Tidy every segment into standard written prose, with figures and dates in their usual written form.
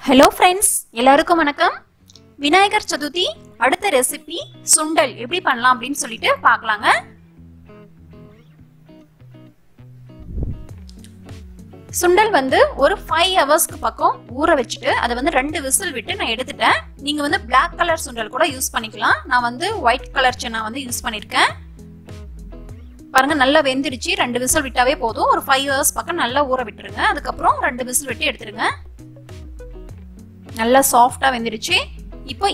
Hello friends, எல்லாருக்கும் வணக்கம். விநாயகர் சதுர்த்தி அடுத்த ரெசிபி சுண்டல் எப்படி பண்ணலாம் அப்படினு சொல்லிட்டு பார்க்கலாங்க. சுண்டல் வந்து ஒரு 5 ஹவர்ஸ்க்கு பக்கம் ஊற வச்சிட்டு அதை வந்து 2 விசில் விட்டு நான் எடுத்துட்டேன். நீங்க வந்து Black கலர் சுண்டல் கூட யூஸ் பண்ணிக்கலாம். நான் வந்து ஒயிட் கலர் சன்னா வந்து யூஸ் பண்ணிருக்கேன். பாருங்க நல்லா வெந்திருச்சு. 2 விசில் விட்டாவே போதும். ஒரு 5 ஹவர்ஸ் பக்கம் நல்லா ஊற விட்டுருங்க. அதுக்கு அப்புறம் 2 விசில் விட்டு எடுத்துருங்க. நல்லா சாஃப்ட்டா வெந்திருச்சு. இப்போ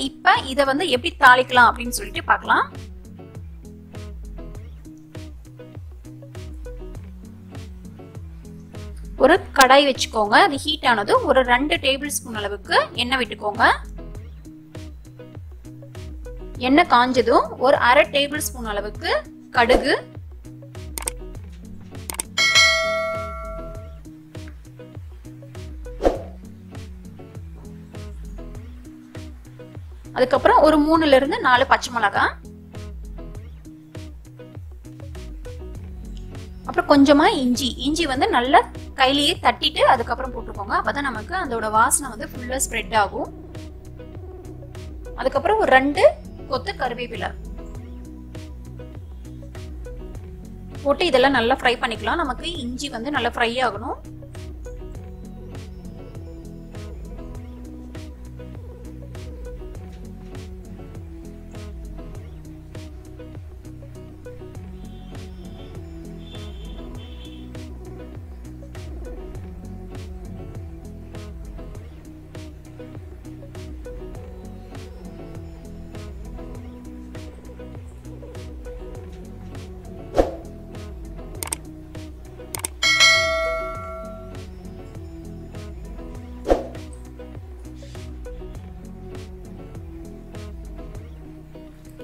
இத வந்து எப்படி தாளிக்கலாம் அப்படினு சொல்லிட்டு பார்க்கலாம். ஒரு கடாய் வெச்சுக்கோங்க. அது ஹீட் ஆனதும் ஒரு 2 டேபிள் ஸ்பூன் அளவுக்கு எண்ணெய் விட்டுக்கோங்க. எண்ணெய் காஞ்சதும் ஒரு 1/2 டேபிள் ஸ்பூன் அளவுக்கு கடுகு, அதுக்கப்புறம் ஒரு 3ல இருந்து 4 பச்சை மிளகாய், அப்புறம் கொஞ்சமா இஞ்சி வந்து நல்லா கையிலேயே தட்டிட்டு அதுக்கப்புறம் போட்டுக்கோங்க. அப்பதான் நமக்கு அதோட வாசனை வந்து ஃபுல்லா ஸ்ப்ரெட் ஆகும். அதுக்கப்புறம் ஒரு 2 கொத்து கறிவேப்பிலை போட்டு இதெல்லாம் நல்லா ஃப்ரை பண்ணிக்கலாம். நமக்கு இஞ்சி வந்து நல்லா ஃப்ரை ஆகணும்.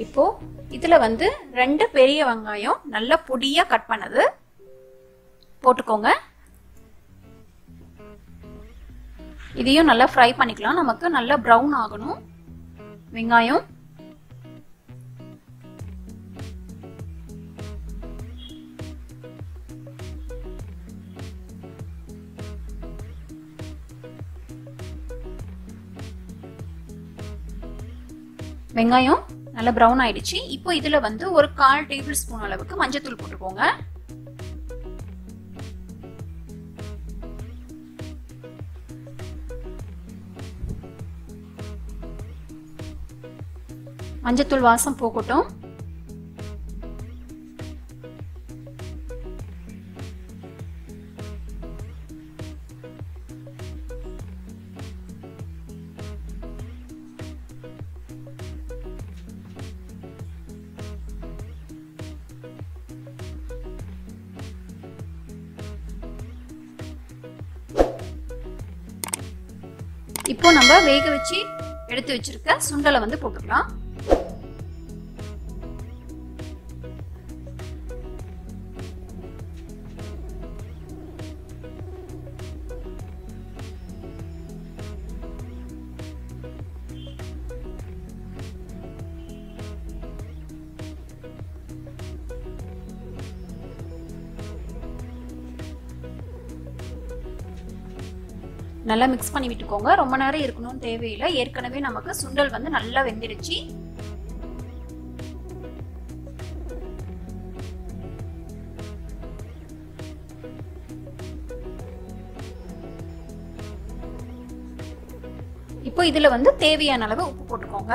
இப்போ இதுல வந்து 2 பெரிய வெங்காயம் நல்லா பொடியா கட் பண்ணது போட்டுக்கோங்க. இதையும் நல்லா ஃப்ரை பண்ணிக்கலாம். நமக்கு நல்லா பிரவுன் ஆகணும் வெங்காயம். வெங்காயம் நல்லா பிரவுன் ஆயிடுச்சு. இப்போ இதுல வந்து ஒரு 1/4 டேபிள் ஸ்பூன் அளவுக்கு மஞ்சள் போட்டுக்கோங்க. மஞ்சள் வாசம் போகட்டும். இப்போ நம்ம வேக வச்சு எடுத்து வச்சிருக்க சுண்டலை வந்து போட்டுக்கலாம். நல்லா மிக்ஸ் பண்ணி விட்டுக்கோங்க. ரொம்ப நேரம் இருக்கணும்னு தேவையில்லை. ஏற்கனவே நமக்கு சுண்டல் வந்து நல்லா வெந்திருச்சு. இப்போ இதுல வந்து தேவையான அளவு உப்பு போட்டுக்கோங்க.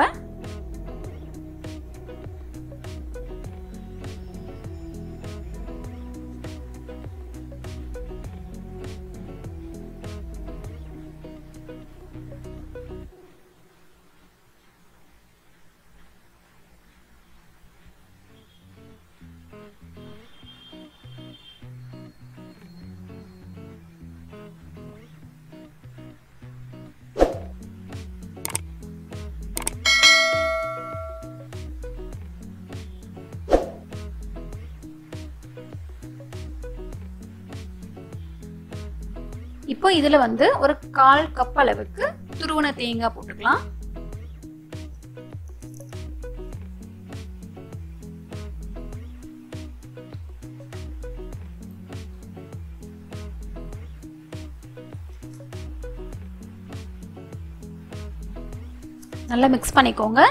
இப்போ இதுல வந்து ஒரு 1/4 கப் அளவுக்கு துருவன தேங்காய் போட்டுக்கலாம். நல்லா மிக்ஸ் பண்ணிக்கோங்க.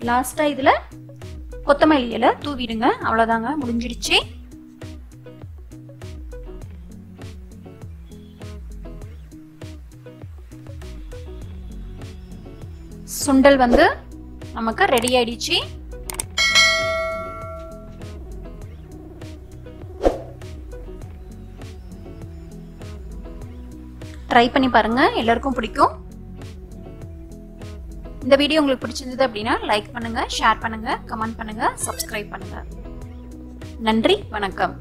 லாஸ்டா இதுல கொத்தமல்லி இலை தூவிடுங்க. அவ்வளவுதாங்க, முடிஞ்சிடுச்சு. சுண்டல் வந்து நமக்கு ரெடி ஆயிடுச்சு. ட்ரை பண்ணி பாருங்க, எல்லாருக்கும் பிடிக்கும். இந்த வீடியோ உங்களுக்கு பிடிச்சிருந்தது அப்படின்னா லைக் பண்ணுங்க, ஷேர் பண்ணுங்க, கமெண்ட் பண்ணுங்க, சப்ஸ்கிரைப் பண்ணுங்க. நன்றி, வணக்கம்.